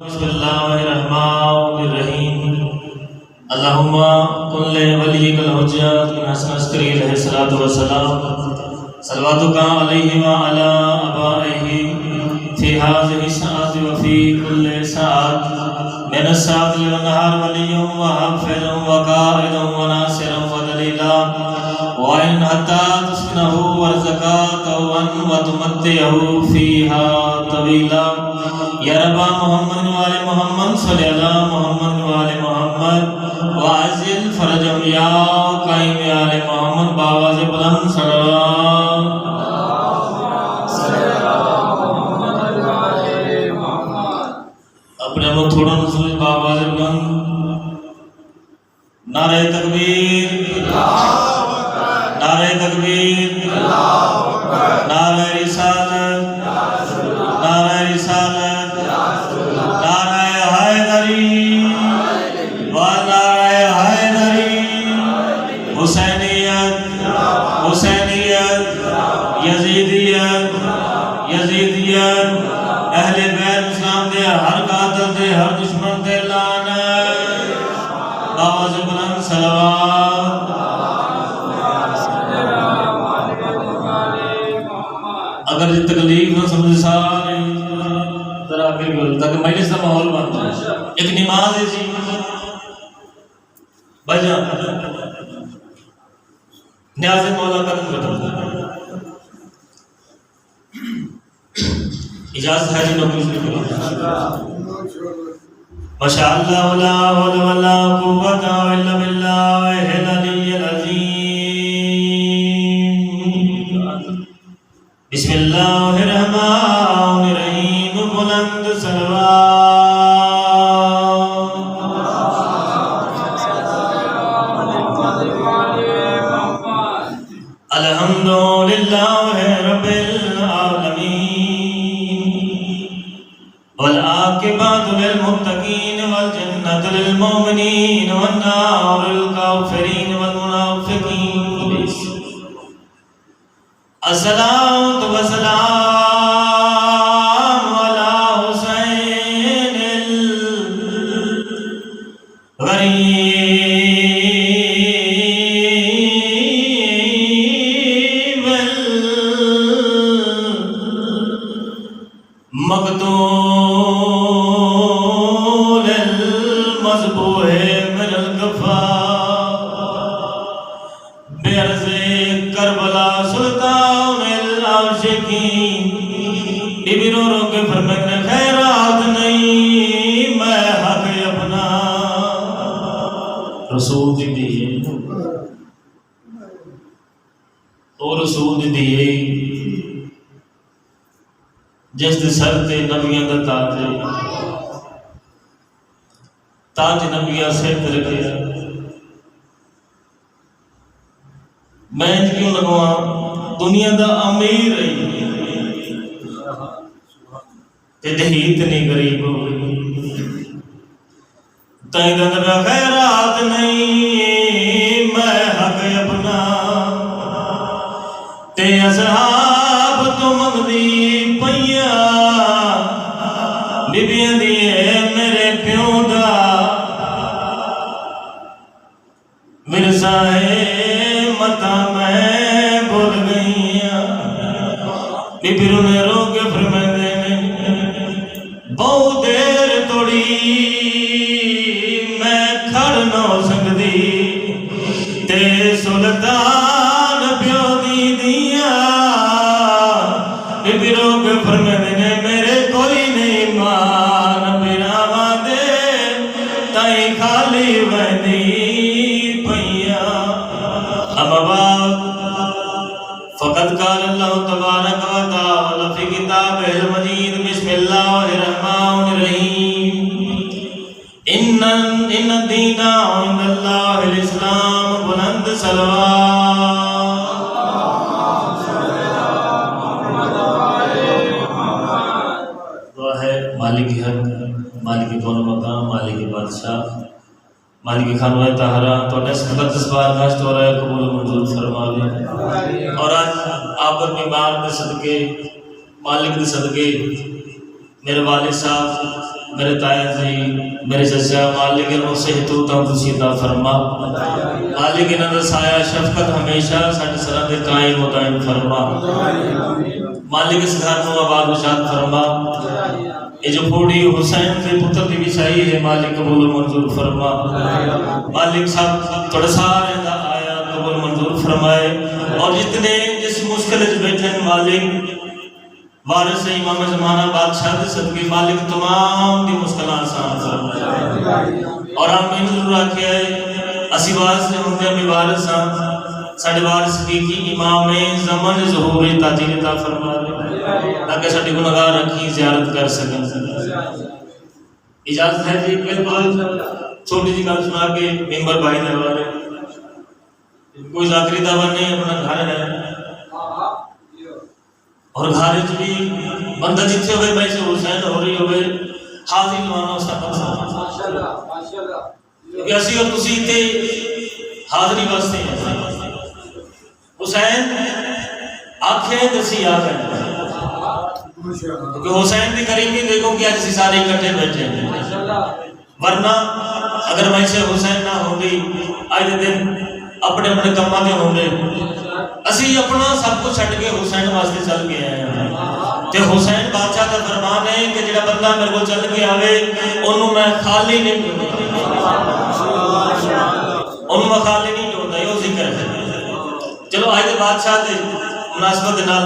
بسم اللہ الرحمن الرحیم اللہم کن لولیک الحجت بن حسن عسکری علیہ الصلوۃ والسلام صلواتک علیہ وعلی آبائہ فی ہذہ الساعۃ وفی کل ساعۃ من الساعۃ والنہار ولی وحافظ وقائد وناصر ودلیلا وعن حتی تسکنہ ورزقا طوعا وتمتعہ فیہا طویلا یا رب محمد وآل محمد صلی اللہ محمد وآل محمد وعزل فرجم یا قائم آل محمد باواز بلند سلام اپنے ہم تھوڑا نصول باواز بلند نعرہ تکبیر نعرہ تکبیر نعرہ رسالت نعرہ رسالت اہل بیت اسلام دے ہر قاتل دے ہر دشمن دے لعنت باواز بلند صلوات اگر یہ تکلیف نہ سمجھ سارے ذرا بالکل تاکہ مجلس کا ماحول بن جائے ایک نماز ہے جی بجا نیاز مولا قدم بدل اجازت ہے جی نوکری سے ماشاءاللہ لا حول ولا قوت الا باللہ العلی العظیم بسم اللہ الرحمن الرحیم بلند صلوات الحمدللہ رب العالمین والعاقبۃ للمتقین والجنۃ للمؤمنین والنار للکافرین والمنافقین الصلاۃ والسلام علی حسین الغریب مقتول المذبوح من الکفار بعرض کربلا سلطان العاشقین بی بی رو رو کے فرمائے خیرات نہیں میں حق اپنا رسول دیئے او رسول دیئے جس دے سر تے نبیاں دا تاج نبیاں سر تے رکھے میں کیوں لگواں دنیا دا امیر رہی تے دہیت نہیں غریب ہو گئی تائیں دا نبی خیرات نہیں میں حق اپنا تے اصحاب تو مغدی بیبیاں دیئے میرے پیوں دا ورثہ ہے متا میں بھول گئیاں بی بی رو نے رو کے فرمائے دینے بہت دیر توڑی میں کھڑ نہ ہو سکتی تے سلطان پیو دی دیا بی بی رو کے فرمائے دینے میرے کوئی نہیں مان میرا وعدے تائیں خالی وحدی پیا اما بعد فقد قال اللہ تبارک و تعالی فی کتابہ المجید بسم اللہ الرحمن الرحیم ان الدین عند اللہ الاسلام بلند صلوات مالک حق مالک کون مقام مالک بادشاہ مالک خانوہ طاہرہ تو اس مقدس بارگاہ تو رہے قبول منظور فرما لے اور آج آپ پر بیمار دے صدقے مالک دے صدقے میرے والد صاحب میرے تایا جی میرے چچا مالک انہوں صحت و تندرستی عطا فرما مالک انہوں دا سایہ شفقت ہمیشہ ساڈے سراں تے قائم و دائم فرما مالک اس گھر نو آباد و شاد فرما یہ جو پھوڑی حسین کے پتر دی بچائی ہے مالک قبول و منظور فرما مالک صاحب تھوڑا سارے دا آیا قبول منظور فرمائے اور جتنے جس مشکل وچ بیٹھے ہیں مالک وارث امام زمانہ بادشاہ دے صدقے مالک تمام دی مشکلات آسان فرمائے اور آمین ضرور آکھیا ہے اسی وارث نے ہوندے ہمیں وارث ہاں ساڈے وارث کی امام زمان ظہور تاجر عطا فرما دے تاکہ ساڈی گناہگار رکھی زیارت کر سکیں اجازت ہے جی بالکل چھوٹی جی گل سنا کے ممبر بھائی دے حوالے کوئی ذاکری دعوت نہیں اپنا گھر ہے اور گھر بھی بندہ جتنے ہوئے بھائی سے حسین ہو رہی ہوئے حاضر لوانا اس کا مقصد کیونکہ اسی اور تسی تے حاضری واسطے ہیں حسین آنکھیں دسی آنکھیں کیونکہ حسین دی قریبی دیکھو کہ آج سارے اکٹھے بیٹھے ہیں ورنہ اگر میں سے حسین نہ ہوگی آج دن اپنے اپنے کماں دے ہوں گے اسی اپنا سب کو چھٹ کے حسین واسطے چل کے آئے ہیں تے حسین بادشاہ کا فرمان ہے کہ جڑا بندہ میرے کو چل کے آوے انہوں میں خالی نہیں انہوں میں خالی نہیں ہوتا یہ ذکر ہے چلو آج دے بادشاہ دے مناسبت نال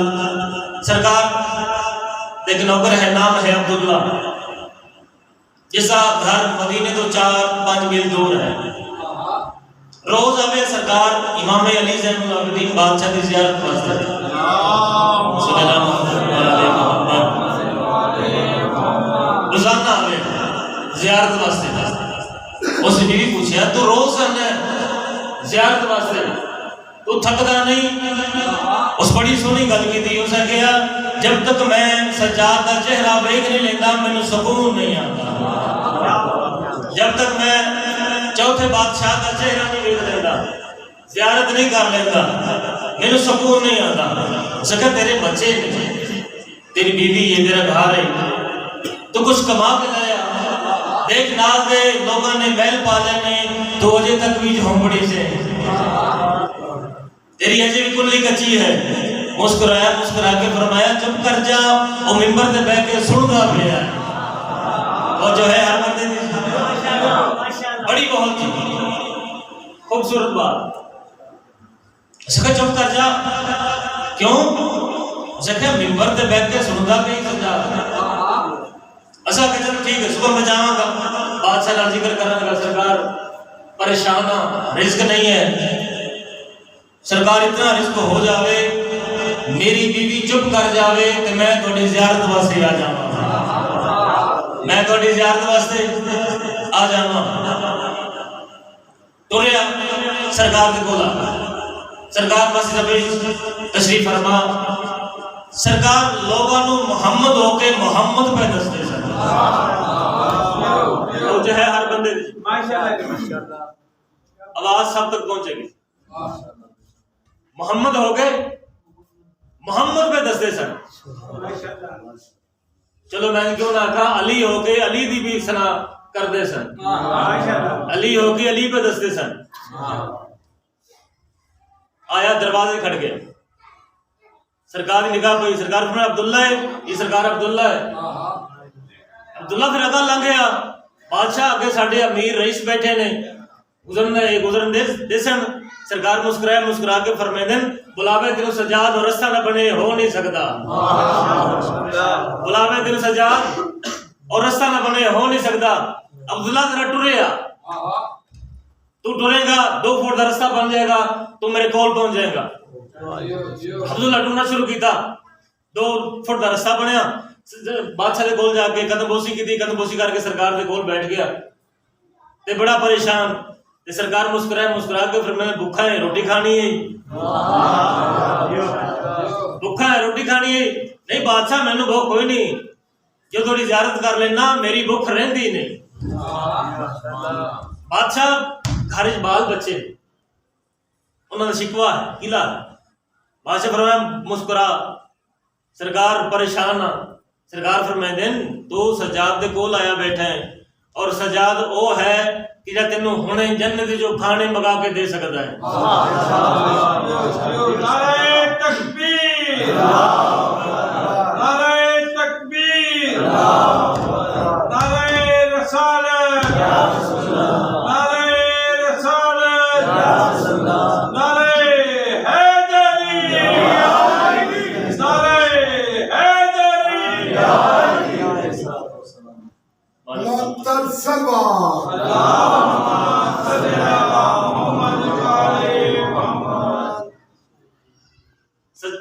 سرکار ایک نوکر ہے نام ہے عبداللہ جسا گھر مدینے تو 4-5 میل دور ہے روز آوے سرکار امام علی زین العابدین بادشاہ دی زیارت واسطے صلی اللہ علیہ وسلم روزانہ آوے زیارت واسطے اس نے بھی پوچھا تو روز آنا زیارت واسطے تو تھکدا نہیں اس بڑی سونی گل کی تھی اسے کہا جب تک میں سجاد کا چہرہ دیکھ نہیں لیتا مینوں سکون نہیں آتا جب تک میں چوتھے بادشاہ کا چہرہ نہیں دیکھ لیتا زیارت نہیں کر لیتا مینوں سکون نہیں آتا سکا تیرے بچے تیری بیوی یہ تیرا گھر ہے تو کچھ کما کے لایا دیکھ نال دے لوگوں نے محل پالے نے تو اجے تک بھی جھونپڑی سے تیری اجے بھی کلی کچی ہے مسکرایا مسکرا کے فرمایا چپ کر جا وہ ممبر تے بیٹھ کے سندا پیا اور جو ہے ہر بندے دی بڑی بہت خوبصورت بات سکا چپ کر جا کیوں سکا ممبر تے بیٹھ کے سندا پیا سجا اسا کہ چلو ٹھیک ہے صبح میں جاواں گا بادشاہ کا ذکر کرنے لگا سرکار پریشان ہاں رزق نہیں ہے سرکار اتنا رزق ہو جاوے میری بیوی چپ کر جاوے کہ میں تھوڑی زیارت واسطے آ جاواں میں تھوڑی زیارت واسطے آ جاواں ٹریا سرکار کے کول سرکار مسجد تشریف فرما سرکار لوگوں کو محمد ہو کے محمد پہ دستے سن جو ہے ہر بندے آواز سب تک پہنچے گی محمد ہو گئے محمد پہ دستے سن چلو میں نے کیوں نہ کہا علی ہو کے علی دی بھی سنا کرتے سن علی ہو کے علی پہ دستے سن آیا دروازے کھڑ گیا سرکار کی نگاہ پئی سرکار فرمایا عبداللہ ہے یہ سرکار عبداللہ ہے عبداللہ پھر اگا لنگ گیا بادشاہ اگے ساڈے امیر رئیس بیٹھے نے گزرن دے سن سرکار مسکرایا مسکرا کے فرمائیں بلاوے دل سجاد اور رستہ نہ بنے ہو نہیں سکتا بلاوے دل سجاد اور رستہ نہ بنے ہو نہیں سکتا عبداللہ ذرا ٹریا تو ٹرے گا 2 فٹ کا رستہ بن جائے گا تو میرے کول پہنچ جائے گا عبداللہ ٹرنا شروع کیتا 2 فٹ کا رستہ بنیا بادشاہ دے کول جا کے قدم بوسی کی قدم بوسی کر کے سرکار دے کول بیٹھ گیا تے بڑا پریشان تے سرکار مسکرائے مسکرا کے پھر میں بھوکا ہے روٹی کھانی ہے بھوکا ہے روٹی کھانی ہے نہیں بادشاہ مینوں بھوک کوئی نہیں جو تھوڑی زیارت کر لینا میری بھوک رہندی نہیں بادشاہ گھر بال بچے انہوں نے شکوا ہے قلعہ بادشاہ فرمایا مسکرا سرکار پریشان سرکار فرمائندے تو سجاد دے کول آیا بیٹھا ہے اور سجاد او ہے کہ جا تینوں ہنے جنت جو کھانے مگا کے دے سکتا ہے. نعرہ تکبیر، نعرہ تکبیر، نعرہ رسالت، نعرہ رسالت، نعرہ حیدری، نعرہ حیدری.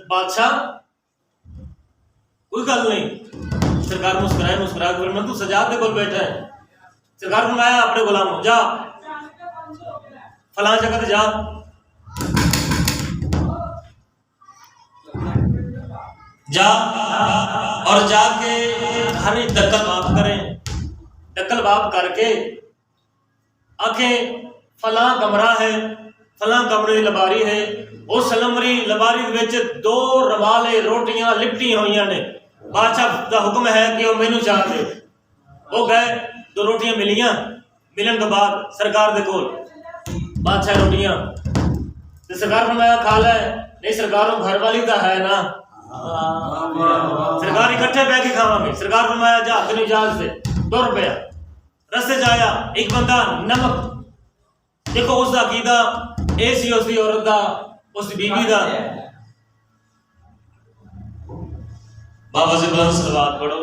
بادشاہ کوئی گل نہیں. سرکار مسکرائے مسکرا کے فرمایا تو سجاد دے کول بیٹھا ہے. سرکار فرمایا اپنے غلام جا فلاں جگہ تے جا جا اور جا کے ہر ایک دکل باپ کریں. دکل باپ کر کے آنکھیں فلاں کمرہ ہے فلاں کمرے کی لباری ہے. اس لمری لباری وچ 2 روالے روٹیاں لپٹی ہوئی نے. بادشاہ دا حکم ہے کہ وہ مینو چاہ دے. وہ گئے 2 روٹیاں ملیاں. ملن تو بعد سرکار دے کول بادشاہ روٹیاں سرکار فرمایا کھا لے. نہیں سرکار گھر والی تو ہے نا. سرکار اکٹھے بہ کے کھاواں گے. سرکار فرمایا جا تینوں اجازت دے. 2 روپیہ رستے جایا. ایک بندہ نمک دیکھو اس کا عقیدہ اے سی اس کی عورت دا اس کی بیوی دا. بابا سے بلند صلوات پڑھو.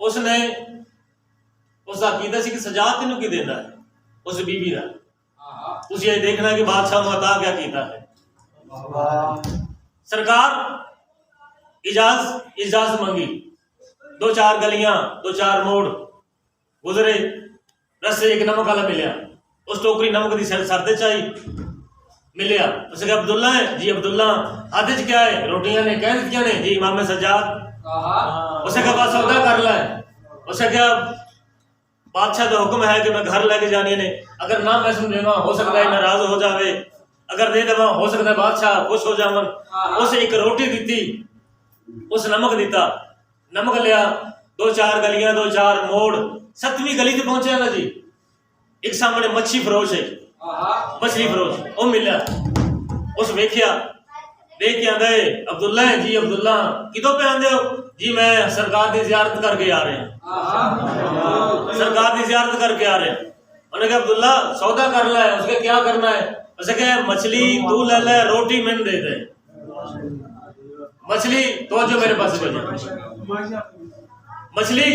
اس نے اس کا عقیدہ سی کہ سجاد تینوں کی دینا ہے اس بیوی دا. تسی یہ دیکھنا کہ بادشاہ نے عطا کیا کیتا ہے. سرکار اجازت منگی. 2-4 گلیاں 2-4 موڑ گزرے. رستے ایک نمک والا ملیا. اس ٹوکری نمک دی سردے چاہی ملیا. اس نے کہا عبداللہ ہے. جی عبداللہ. ہاتھ وچ کیا ہے؟ روٹیاں نے. کہہ دتیاں نے. جی امام سجاد. اس نے کہا بس سودا کر لے. اس نے کہا بادشاہ کا حکم ہے کہ میں گھر لے کے جانی نے. اگر نہ میں سمجھا ہو سکتا ہے ناراض ہو جاوے. اگر دے دوا ہو سکتا ہے بادشاہ خوش ہو جاون. اسے ایک روٹی دیتی. اس نمک دیتا. نمک لیا. 2-4 گلیاں 2-4 موڑ. 7ویں گلی تے پہنچے نا جی. ایک سامنے مچھی فروش ہے. مچھلی فروش وہ ملیا. اس ویکھیا دیکھ کے آندے عبداللہ ہے. جی عبداللہ. کدوں پہ آندے ہو؟ جی میں سرکار دی زیارت کر کے آ رہے ہیں. سرکار دی زیارت کر کے آ رہے ہیں. انہوں نے کہا عبداللہ سودا کر لے. اس کے کیا کرنا ہے؟ اس نے کہا مچھلی تو لے لے روٹی میں دے دے. مچھلی تو جو میرے پاس مچھلی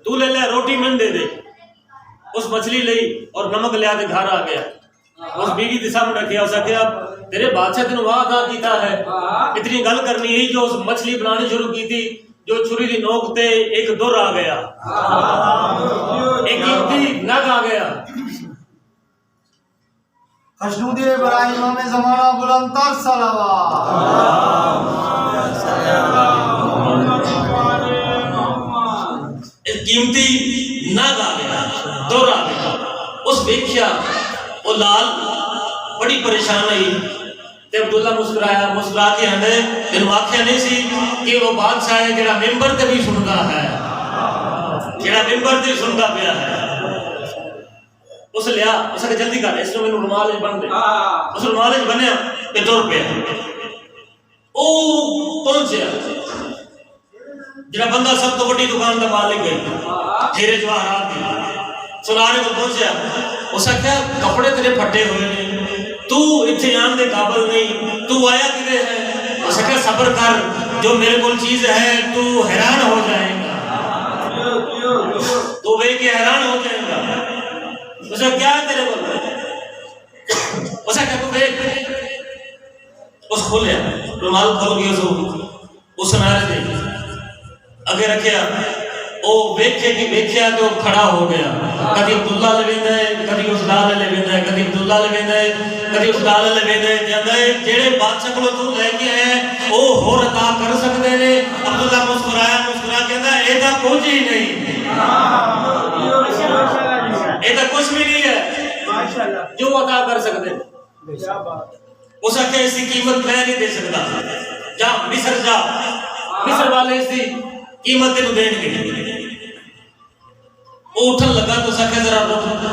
تو لے لے روٹی میں دے دے. اس مچھلی لئی اور نمک لیا کے گھر آ گیا. اس بیوی کے سامنے رکھیا. اس نے کہا تیرے بادشاہ تینوں واہ ادا کیتا ہے. اتنی گل کرنی ہے جو اس مچھلی بنانی شروع کی تھی. جو چھری دی نوک تے ایک در آ گیا. ایک قیمتی نگ آ گیا. خشنود ابراہیم امام زمانہ بلند تر صلوات. ایک قیمتی نگ آ گیا. در آ گیا. اس ویکھیا وہ لال بڑی پریشان ہوئی. تے عبداللہ مسکرایا. مسکرا کے آندے تینوں آکھیا نہیں سی کہ وہ بادشاہ ہے جڑا ممبر تے بھی سندا ہے. جڑا ممبر تے سندا پیا ہے. اس لیا. اس نے جلدی کر. اس نے مینوں رومال وچ بن دے. اس رومال وچ بنیا تے ٹر پیا. او پہنچیا جڑا بندہ سب تو بڑی دکان دا مالک ہے ہیرے جواہرات دی. سنارے کو پہنچیا. اس نے کہا کپڑے تیرے پھٹے ہوئے نے. تو اتنے آن دے قابل نہیں. تو آیا کدے ہے؟ اس نے کہا صبر کر. جو میرے کول چیز ہے تو حیران ہو جائے گا. تو وے کے حیران ہو جائے گا. اس نے کیا ہے تیرے کول؟ اس نے کہا تو دیکھ. اس کھولیا رومال کھول گیا. اس سنارے دے اگے رکھیا. او ویکھے کہ ویکھیا تو کھڑا ہو گیا. کدی عبداللہ لے ویندا ہے کدی اس لال لے ویندا ہے کدی عبداللہ لے ویندا ہے کدی اس لال لے ویندا ہے. جاندا ہے جڑے بادشاہ کولوں تو لے کے آئے او ہور عطا کر سکدے نے. عبداللہ مسکرایا. مسکرا کے کہندا اے تاں کچھ ہی نہیں. اے تاں کچھ بھی نہیں ہے جو عطا کر سکدے. اس آخیا اس کی قیمت میں نہیں دے سکتا، جا مصر جا، مصر والے اس کی قیمت تینوں دین گے۔ وہ اٹھن لگا تو اس آخیا ذرا رک۔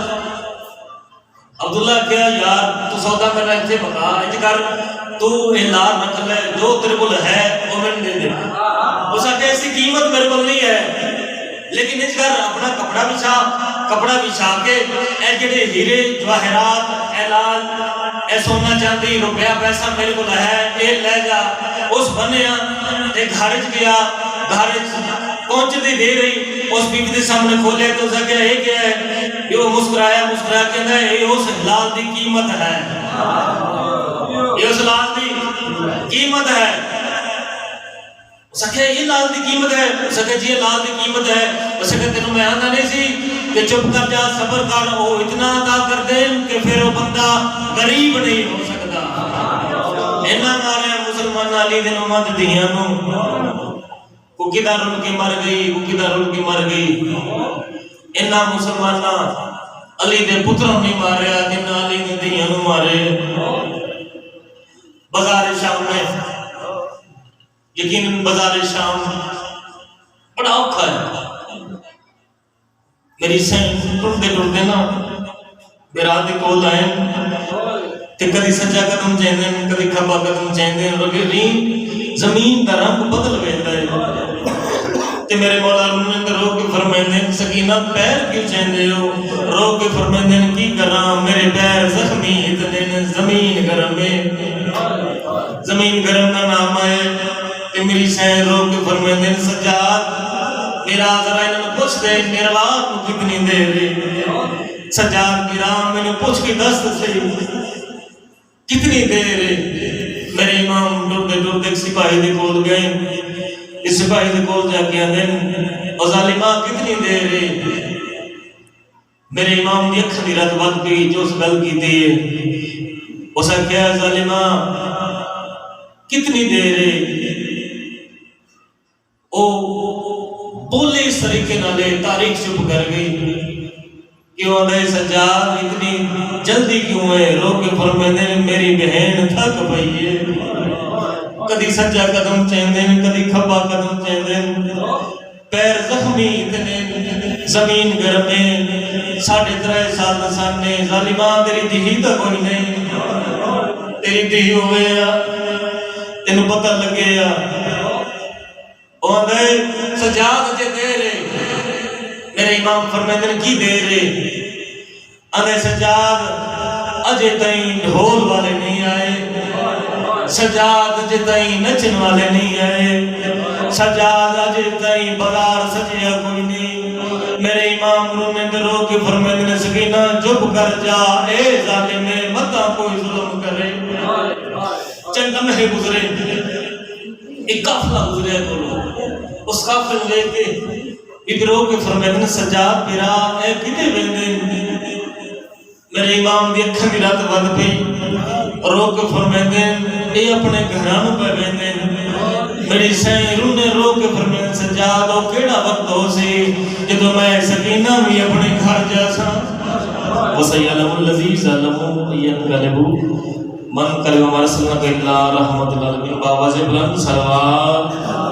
عبداللہ کیا یار تو سودا کرنا اتنے مکا اج کر، تو اعلان نہ کر لے، جو تیرے کو ہے وہ میں دے دے۔ اس آخیا اس کی قیمت میرے کو نہیں ہے، لیکن اس کر اپنا کپڑا بچھا کے اے جڑے ہیرے جواہرات اعلان اے سونا چاندی روپیہ پیسہ میرے کو ہے اے لے جا۔ اس بنیا تے گھر گیا، گھر پہنچ دی دے رہی اس بیوی کے سامنے کھولے تو اس کہا یہ کیا ہے؟ یہ مسکرایا کہنا ہے یہ اس لال دی قیمت ہے، یہ اس لال دی قیمت ہے۔ اس کہا یہ لال دی قیمت ہے؟ اس کہا جی یہ لال دی قیمت ہے۔ اس کہا تینوں میں آنا نہیں سی کہ چپ کر جا، صبر کر، وہ اتنا ادا کر دیں کہ پھر وہ بندہ غریب نہیں ہو سکتا۔ اینا مارے مسلمان علی دن امت دیاں نو کو کدھر رن کے مر گئی، کو کدھر رن کے مر گئی۔ اینا مسلمانہ علی دے پتروں نہیں ماریا جنہ علی دے دیاں نو مارے۔ بازار شام میں یقیناً بازار شام بڑا اوکھا ہے۔ میری سین ٹرتے نا میرا دے کول آئے تے کدی سجا قدم چاہندے کدی کھبا قدم چاہندے رگی زمین دا رنگ بدل ویندا ہے۔ تے میرے مولا نے رو کے فرمائندے سکینہ پیر کیوں چاہندے ہو؟ رو کے فرمائندے کی کراں میرے پیر زخمی اتنے زمین گرم ہے، زمین گرم دا نام ہے۔ تے میری سین رو کے فرمائندے سجاد میرا ذرا انہوں پوچھ دے میروات کو کتنی دیر ہے؟ سجاد گرام میں نے پوچھ کے دست سے کتنی دیر ہے؟ میرے امام ڈردے ایک سپاہی دے کول گئے، اس سپاہی دے کول جا کے آدھیں او ظالمہ کتنی دیر ہے؟ میرے امام دی اکھا دی رات بات گئی جو اس گل کی تھی اسا کیا ظالمہ کتنی دیر ہے؟ او بولے اس طریقے نہ لے تاریخ چپ کر گئی کیوں آدھے سجاد اتنی جلدی کیوں ہے؟ رو کے فرمیندے میری بہن تھک پئی ہے، کدی سجا قدم چاہندے کدی کھبا قدم چاہندے، پیر زخمی اتنے زمین گرم ہے، 3.5 سال دا سامنے ظالمہ تیری دھی تا کوئی نہیں، تیری دھی ہوئے تینوں پتہ لگے آدھے سجاد اجے دیر ہے۔ میرے امام فرمیندے کی دیر ہے؟ آدھے سجاد اجے تائیں ڈھول والے نہیں آئے، سجاد اجے تائیں نچن والے نہیں آئے، سجاد اجے تائیں بازار سجیا کوئی نہیں۔ میرے امام رو کے فرمیندے سکینہ چپ کر جا اے ظالم متا کوئی ظلم کرے۔ چند لمحے گزرے، ایک قافلہ گزرے بولو، اس قافلے میں دیکھ کے ابرو کے فرمیندے سجاد میرا اے کدے ویندے؟ میرے امام دی اکھاں دی رات ود پئی، رو کے فرمیندے اے اپنے گھراں پہ ویندے۔ میری سائیں رونے رو کے فرمیندے سجاد او کیڑا وقت ہو سی جدوں میں سکینہ بھی اپنے گھر جا سا۔ وسیعلم الذی ظلموا ینقلبوا من قلب مرسلنا الا رحمت للعالمین۔ بابا سے بلند صلوات